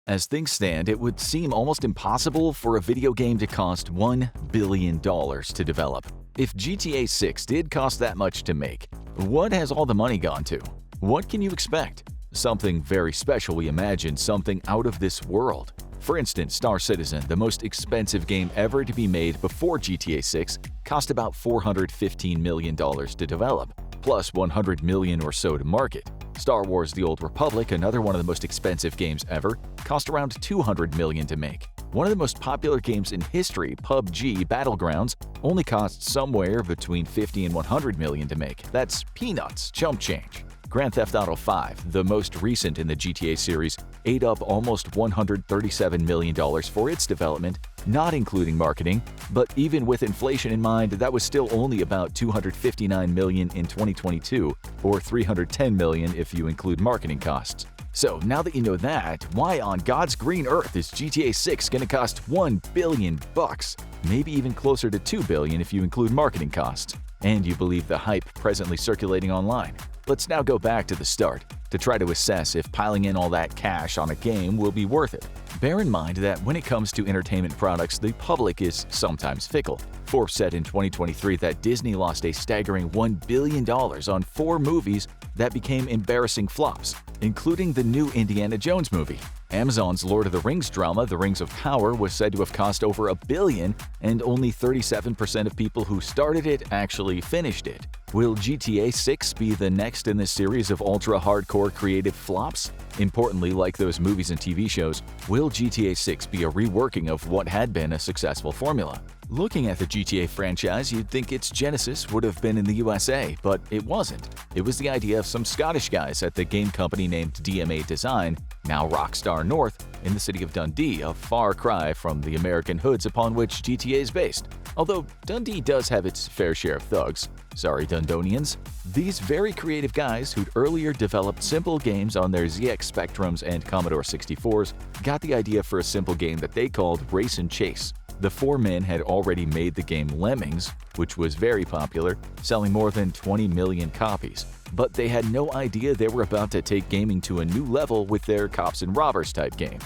As things stand, it would seem almost impossible for a video game to cost $1 billion to develop. If GTA 6 did cost that much to make, what has all the money gone to? What can you expect? Something very special, we imagine, something out of this world. For instance, Star Citizen, the most expensive game ever to be made before GTA 6, cost about $415 million to develop, plus $100 million or so to market. Star Wars: The Old Republic, another one of the most expensive games ever, cost around $200 million to make. One of the most popular games in history, PUBG Battlegrounds, only cost somewhere between $50 and $100 million to make. That's peanuts, chump change. Grand Theft Auto 5, the most recent in the GTA series, ate up almost $137 million for its development, not including marketing, but even with inflation in mind, that was still only about $259 million in 2022, or $310 million if you include marketing costs. So now that you know that, why on God's green earth is GTA 6 going to cost $1 billion? Maybe even closer to $2 billion if you include marketing costs. And you believe the hype presently circulating online. Let's now go back to the start to try to assess if piling in all that cash on a game will be worth it. Bear in mind that when it comes to entertainment products, the public is sometimes fickle. Forbes said in 2023 that Disney lost a staggering $1 billion on 4 movies that became embarrassing flops, including the new Indiana Jones movie. Amazon's Lord of the Rings drama, The Rings of Power, was said to have cost over $1 billion, and only 37% of people who started it actually finished it. Will GTA 6 be the next in this series of ultra-hardcore creative flops? Importantly, like those movies and TV shows, will GTA 6 be a reworking of what had been a successful formula? Looking at the GTA franchise, you'd think its genesis would have been in the USA, but it wasn't. It was the idea of some Scottish guys at the game company named DMA Design, now Rockstar North, in the city of Dundee, a far cry from the American hoods upon which GTA is based. Although Dundee does have its fair share of thugs. Sorry, Dundonians. These very creative guys who'd earlier developed simple games on their ZX Spectrums and Commodore 64s got the idea for a simple game that they called Race and Chase. The 4 men had already made the game Lemmings, which was very popular, selling more than 20 million copies. But they had no idea they were about to take gaming to a new level with their cops and robbers type game.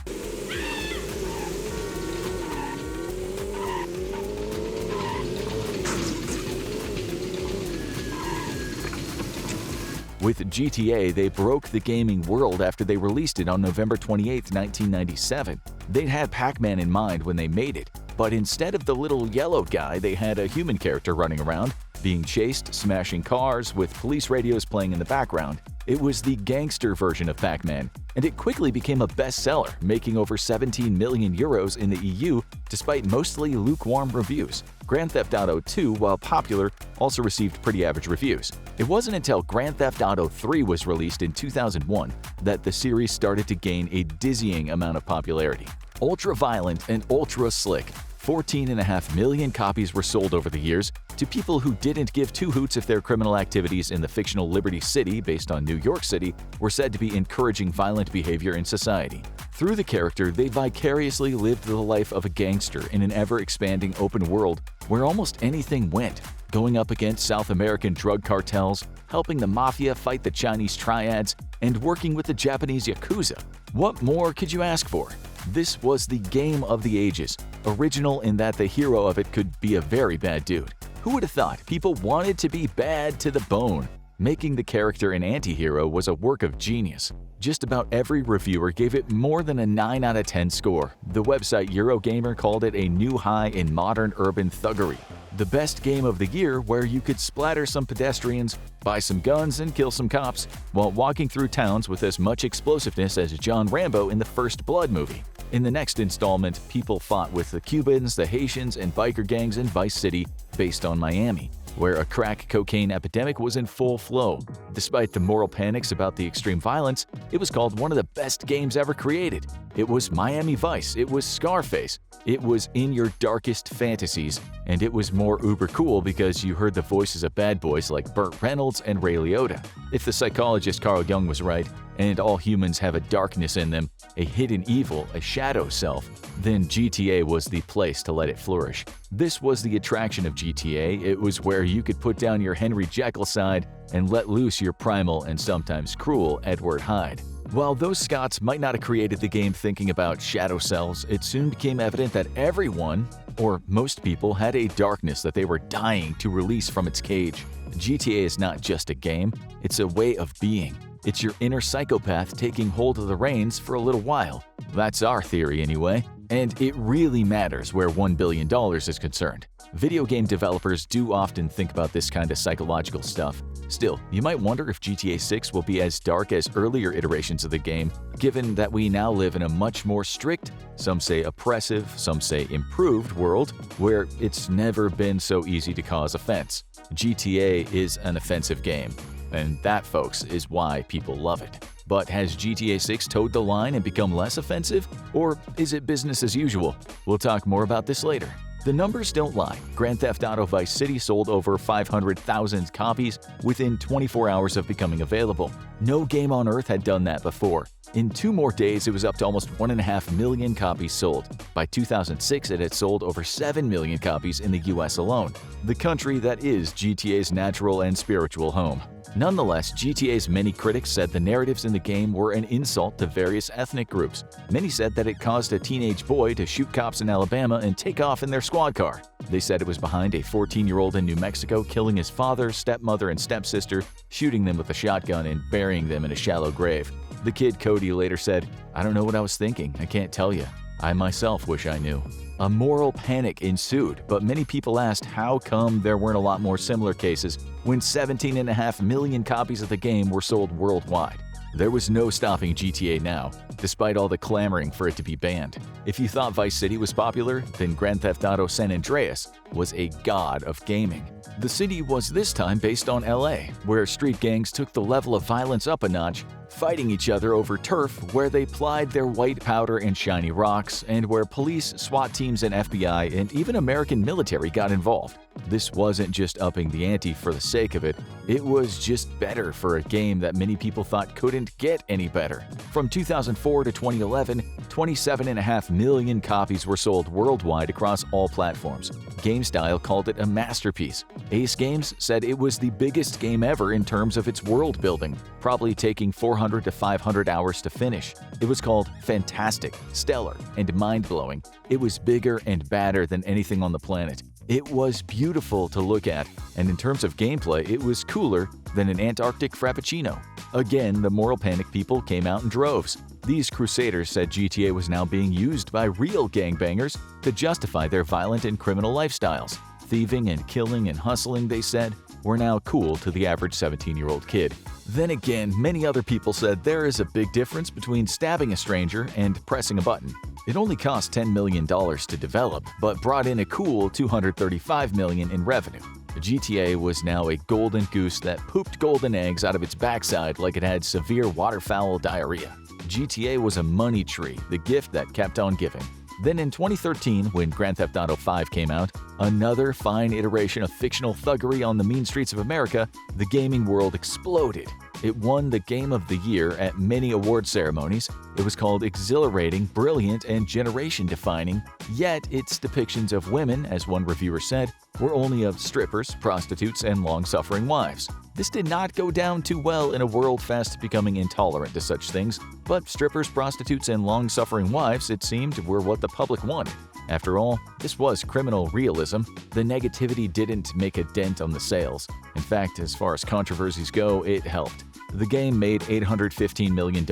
With GTA, they broke the gaming world after they released it on November 28, 1997. They'd had Pac-Man in mind when they made it, but instead of the little yellow guy, they had a human character running around, being chased, smashing cars, with police radios playing in the background. It was the gangster version of Pac-Man, and it quickly became a bestseller, making over 17 million euros in the EU, despite mostly lukewarm reviews. Grand Theft Auto 2, while popular, also received pretty average reviews. It wasn't until Grand Theft Auto 3 was released in 2001 that the series started to gain a dizzying amount of popularity. Ultra-violent and ultra-slick, 14.5 million copies were sold over the years to people who didn't give two hoots if their criminal activities in the fictional Liberty City, based on New York City, were said to be encouraging violent behavior in society. Through the character, they vicariously lived the life of a gangster in an ever-expanding open world where almost anything went, going up against South American drug cartels, helping the mafia fight the Chinese triads, and working with the Japanese Yakuza. What more could you ask for? This was the game of the ages, original in that the hero of it could be a very bad dude. Who would have thought people wanted to be bad to the bone? Making the character an anti-hero was a work of genius. Just about every reviewer gave it more than a 9 out of 10 score. The website Eurogamer called it a new high in modern urban thuggery. The best game of the year where you could splatter some pedestrians, buy some guns, and kill some cops, while walking through towns with as much explosiveness as John Rambo in the First Blood movie. In the next installment, people fought with the Cubans, the Haitians, and biker gangs in Vice City, based on Miami, where a crack cocaine epidemic was in full flow. Despite the moral panics about the extreme violence, it was called one of the best games ever created. It was Miami Vice, it was Scarface, it was in your darkest fantasies, and it was more uber cool because you heard the voices of bad boys like Burt Reynolds and Ray Liotta. If the psychologist Carl Jung was right, and all humans have a darkness in them, a hidden evil, a shadow self, then GTA was the place to let it flourish. This was the attraction of GTA. It was where you could put down your Henry Jekyll side and let loose your primal and sometimes cruel Edward Hyde. While those Scots might not have created the game thinking about shadow cells, it soon became evident that everyone, or most people, had a darkness that they were dying to release from its cage. GTA is not just a game, it's a way of being. It's your inner psychopath taking hold of the reins for a little while. That's our theory anyway, and it really matters where $1 billion is concerned. Video game developers do often think about this kind of psychological stuff. Still, you might wonder if GTA 6 will be as dark as earlier iterations of the game, given that we now live in a much more strict, some say oppressive, some say improved world, where it's never been so easy to cause offense. GTA is an offensive game, and that, folks, is why people love it. But has GTA 6 towed the line and become less offensive? Or is it business as usual? We'll talk more about this later. The numbers don't lie. Grand Theft Auto Vice City sold over 500,000 copies within 24 hours of becoming available. No game on Earth had done that before. In 2 more days, it was up to almost 1.5 million copies sold. By 2006, it had sold over 7 million copies in the US alone, the country that is GTA's natural and spiritual home. Nonetheless, GTA's many critics said the narratives in the game were an insult to various ethnic groups. Many said that it caused a teenage boy to shoot cops in Alabama and take off in their squad car. They said it was behind a 14-year-old in New Mexico killing his father, stepmother, and stepsister, shooting them with a shotgun and burying them in a shallow grave. The kid Cody later said, "I don't know what I was thinking, I can't tell you. I myself wish I knew." A moral panic ensued, but many people asked how come there weren't a lot more similar cases when 17.5 million copies of the game were sold worldwide. There was no stopping GTA now, despite all the clamoring for it to be banned. If you thought Vice City was popular, then Grand Theft Auto San Andreas was a god of gaming. The city was this time based on LA, where street gangs took the level of violence up a notch, fighting each other over turf where they plied their white powder and shiny rocks, and where police, SWAT teams, and FBI, and even American military got involved. This wasn't just upping the ante for the sake of it, it was just better for a game that many people thought couldn't get any better. From 2004 to 2011, 27.5 million copies were sold worldwide across all platforms. GameStyle called it a masterpiece. Ace Games said it was the biggest game ever in terms of its world building, probably taking 400 to 500 hours to finish. It was called fantastic, stellar, and mind-blowing. It was bigger and badder than anything on the planet. It was beautiful to look at, and in terms of gameplay, it was cooler than an Antarctic Frappuccino. Again, the moral panic people came out in droves. These crusaders said GTA was now being used by real gangbangers to justify their violent and criminal lifestyles. Thieving and killing and hustling, they said, were now cool to the average 17-year-old kid. Then again, many other people said there is a big difference between stabbing a stranger and pressing a button. It only cost $10 million to develop, but brought in a cool $235 million in revenue. GTA was now a golden goose that pooped golden eggs out of its backside like it had severe waterfowl diarrhea. GTA was a money tree, the gift that kept on giving. Then in 2013, when Grand Theft Auto V came out, another fine iteration of fictional thuggery on the mean streets of America, the gaming world exploded. It won the Game of the Year at many award ceremonies. It was called exhilarating, brilliant, and generation-defining, yet its depictions of women, as one reviewer said, were only of strippers, prostitutes, and long-suffering wives. This did not go down too well in a world fast becoming intolerant to such things, but strippers, prostitutes, and long-suffering wives, it seemed, were what the public wanted. After all, this was criminal realism. The negativity didn't make a dent on the sales. In fact, as far as controversies go, it helped. The game made $815 million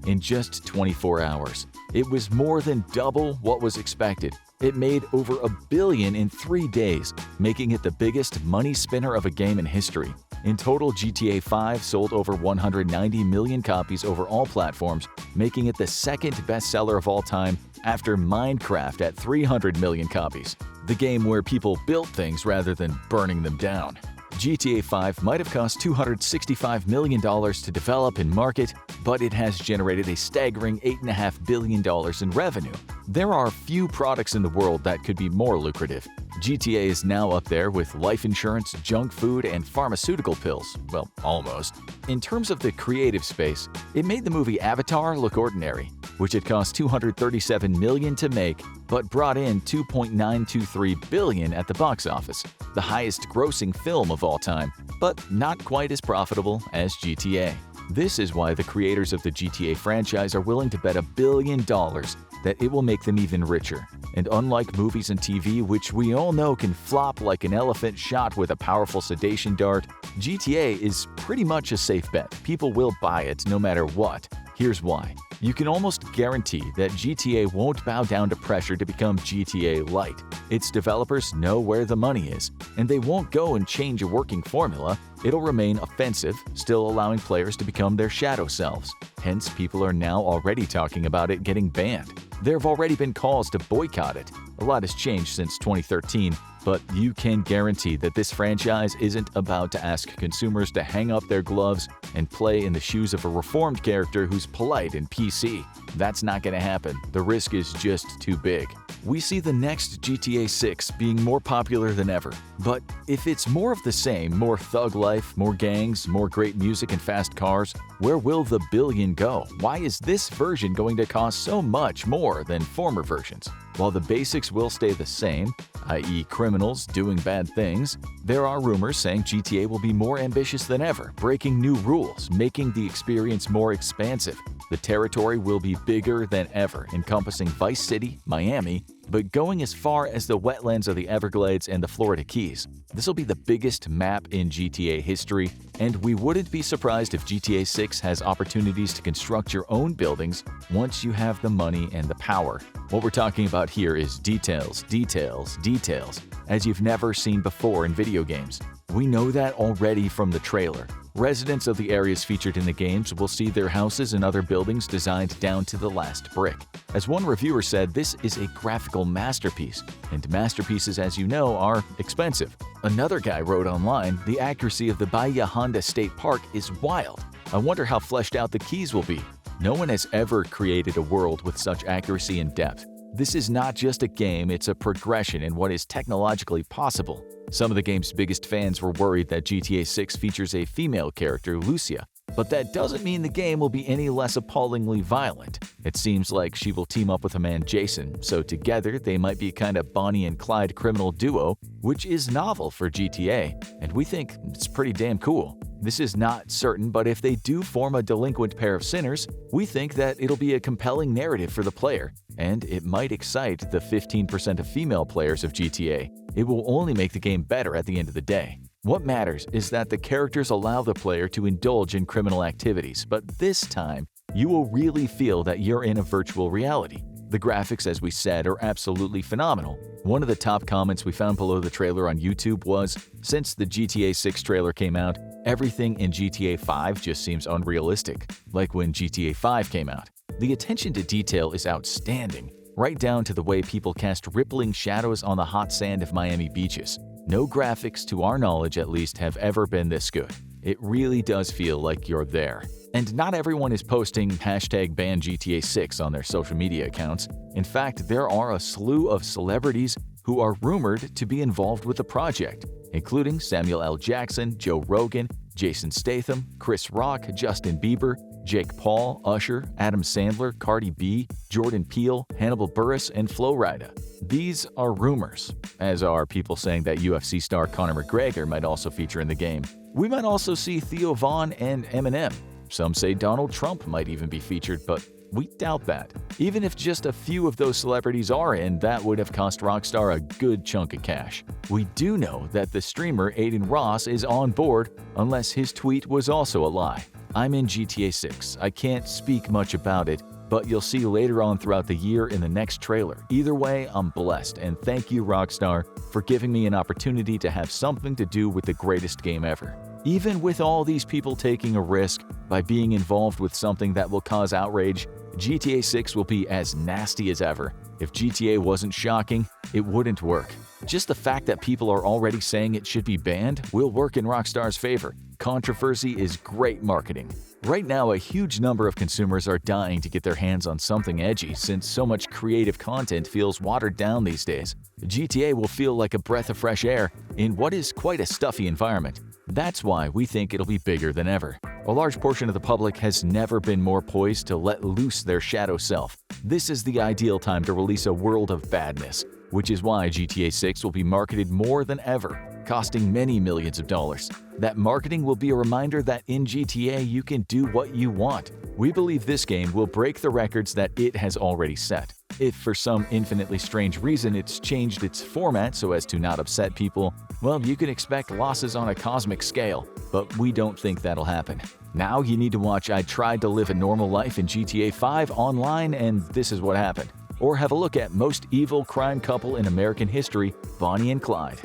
in just 24 hours. It was more than double what was expected. It made over $1 billion in 3 days, making it the biggest money spinner of a game in history. In total, GTA 5 sold over 190 million copies over all platforms, making it the second bestseller of all time after Minecraft at 300 million copies, the game where people built things rather than burning them down. GTA 5 might have cost $265 million to develop and market, but it has generated a staggering $8.5 billion in revenue. There are few products in the world that could be more lucrative. GTA is now up there with life insurance, junk food, and pharmaceutical pills. Well, almost. In terms of the creative space, it made the movie Avatar look ordinary, which had cost $237 million to make, but brought in $2.923 billion at the box office, the highest grossing film of all time, but not quite as profitable as GTA. This is why the creators of the GTA franchise are willing to bet $1 billion that it will make them even richer. And unlike movies and TV, which we all know can flop like an elephant shot with a powerful sedation dart, GTA is pretty much a safe bet. People will buy it no matter what. Here's why. You can almost guarantee that GTA won't bow down to pressure to become GTA Lite. Its developers know where the money is, and they won't go and change a working formula. It'll remain offensive, still allowing players to become their shadow selves. Hence, people are now already talking about it getting banned. There have already been calls to boycott it. A lot has changed since 2013, but you can guarantee that this franchise isn't about to ask consumers to hang up their gloves and play in the shoes of a reformed character who's polite and PC. That's not going to happen. The risk is just too big. We see the next GTA 6 being more popular than ever. But if it's more of the same, more thug life, more gangs, more great music and fast cars, where will the billion go? Why is this version going to cost so much more than former versions? While the basics will stay the same, i.e. criminals doing bad things, there are rumors saying GTA will be more ambitious than ever, breaking new rules, making the experience more expansive. The territory will be bigger than ever, encompassing Vice City, Miami, but going as far as the wetlands of the Everglades and the Florida Keys. This will be the biggest map in GTA history, and we wouldn't be surprised if GTA 6 has opportunities to construct your own buildings once you have the money and the power. What we're talking about here is details, details, details, as you've never seen before in video games. We know that already from the trailer. Residents of the areas featured in the games will see their houses and other buildings designed down to the last brick. As one reviewer said, this is a graphical masterpiece, and masterpieces, as you know, are expensive. Another guy wrote online, the accuracy of the Bahia Honda State Park is wild. I wonder how fleshed out the keys will be. No one has ever created a world with such accuracy and depth. This is not just a game, it's a progression in what is technologically possible. Some of the game's biggest fans were worried that GTA 6 features a female character, Lucia, but that doesn't mean the game will be any less appallingly violent. It seems like she will team up with a man, Jason, so together they might be kind of Bonnie and Clyde criminal duo, which is novel for GTA, and we think it's pretty damn cool. This is not certain, but if they do form a delinquent pair of sinners, we think that it'll be a compelling narrative for the player, and it might excite the 15% of female players of GTA. It will only make the game better at the end of the day. What matters is that the characters allow the player to indulge in criminal activities, but this time, you will really feel that you're in a virtual reality. The graphics, as we said, are absolutely phenomenal. One of the top comments we found below the trailer on YouTube was, since the GTA 6 trailer came out, everything in GTA 5 just seems unrealistic, like when GTA 5 came out. The attention to detail is outstanding, right down to the way people cast rippling shadows on the hot sand of Miami beaches. No graphics, to our knowledge at least, have ever been this good. It really does feel like you're there. And not everyone is posting #BanGTA6 on their social media accounts. In fact, there are a slew of celebrities who are rumored to be involved with the project, including Samuel L. Jackson, Joe Rogan, Jason Statham, Chris Rock, Justin Bieber, Jake Paul, Usher, Adam Sandler, Cardi B, Jordan Peele, Hannibal Buress, and Flo Rida. These are rumors, as are people saying that UFC star Conor McGregor might also feature in the game. We might also see Theo Von and Eminem. Some say Donald Trump might even be featured, but we doubt that. Even if just a few of those celebrities are in, that would have cost Rockstar a good chunk of cash. We do know that the streamer Aiden Ross is on board, unless his tweet was also a lie. I'm in GTA 6. I can't speak much about it, but you'll see later on throughout the year in the next trailer. Either way, I'm blessed, and thank you, Rockstar, for giving me an opportunity to have something to do with the greatest game ever. Even with all these people taking a risk by being involved with something that will cause outrage, GTA 6 will be as nasty as ever. If GTA wasn't shocking, it wouldn't work. Just the fact that people are already saying it should be banned will work in Rockstar's favor. Controversy is great marketing. Right now, a huge number of consumers are dying to get their hands on something edgy since so much creative content feels watered down these days. GTA will feel like a breath of fresh air in what is quite a stuffy environment. That's why we think it'll be bigger than ever. A large portion of the public has never been more poised to let loose their shadow self. This is the ideal time to release a world of badness, which is why GTA 6 will be marketed more than ever. costing many millions of dollars. That marketing will be a reminder that in GTA you can do what you want. We believe this game will break the records that it has already set. If for some infinitely strange reason it's changed its format so as to not upset people, well, you can expect losses on a cosmic scale, but we don't think that'll happen. Now you need to watch I Tried to Live a Normal Life in GTA 5 online and this is what happened. Or have a look at Most Evil Crime Couple in American History, Bonnie and Clyde.